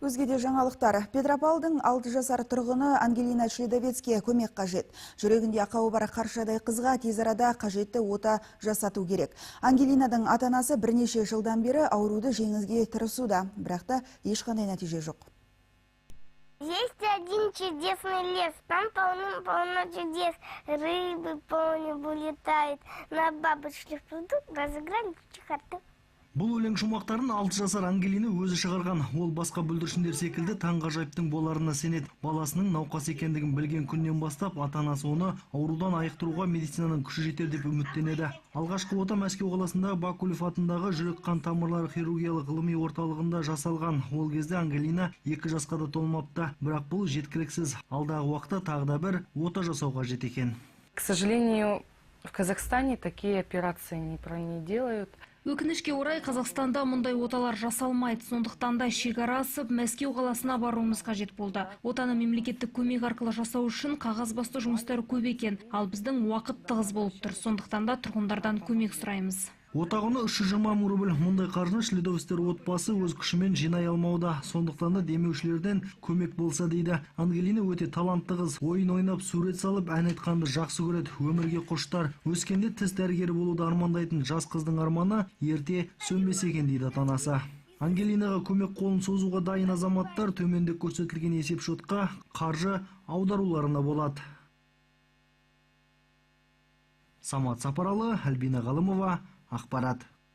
Өзгеде жаңалықтар. Петропавлдың 6 жасар тұрғыны Ангелина Шледовецке көмек қажет. Жүрегінде ақауы бар қаршадай қызға тез арада қажетті ота жасату керек. Ангелинаның ата-анасы бірнеше жылдан бері ауруды жеңуге тырысуда, бірақ та ешқандай нәтиже жоқ. Есть один чудесный лес, там полно чудес, рыбы полнебу летают, на бабочке в пруду разыграем чехарты. Бұл өлең шумақтарын 6 жасар Ангелина өзі шығарған. Ол басқа бүлдіршіндер секілді таңғажайыптың боларына сенеді. Баласының науқас екендігін білген күннен бастап ата-анасы оны аурудан айықтыруға медицинаның күші жетер деп үміттенеді. Алғашқы ота Мәскеу қаласындағы Бакулев атындағы жүрек қан тамырлары хирургиялық ғылыми орталығында жасалған. Ол кезде Ангелина 2 жасқа да толмапты, бірақ бұл жеткіліксіз. Алдағы уақытта тағы да бір ота жасауға қажет екен. К сожалению, в Казахстане такие операции не делают. Өкінішке орай Қазақстанда мұндай оталар жасалмайды. Сондықтан да шекара асып, Мәскеу қаласына баруымыз қажет болды. Отаны мемлекеттік көмек арқылы жасау үшін қағаз басты жұмыстар көп екен, ал біздің уақыт тығыз болып тұр. Сондықтан да тұрғындардан көмек сұраймыз. Ота құны 320 мың рубль. Мұндай қаржыны Шледовецтер отбасы өз күшімен жинай алмауда. Сондықтан да демеушілерден көмек болса дейді. Ангелина өте талантты қыз. Ойын ойнап, сурет салып, ән айтқанды жақсы көреді. Өмірге құштар. Өскенде тіс дәрігері болуды армандайтын жас қыздың арманы ерте сөнбесе екен дейді ата-анасы. Ангелинаға көмек қолын созуға дайын азаматтар төменде көрсетілген есепшотқа қаржы аударуларына болады. Самат Сапаралы, Альбина Ғалымова, ақпарат.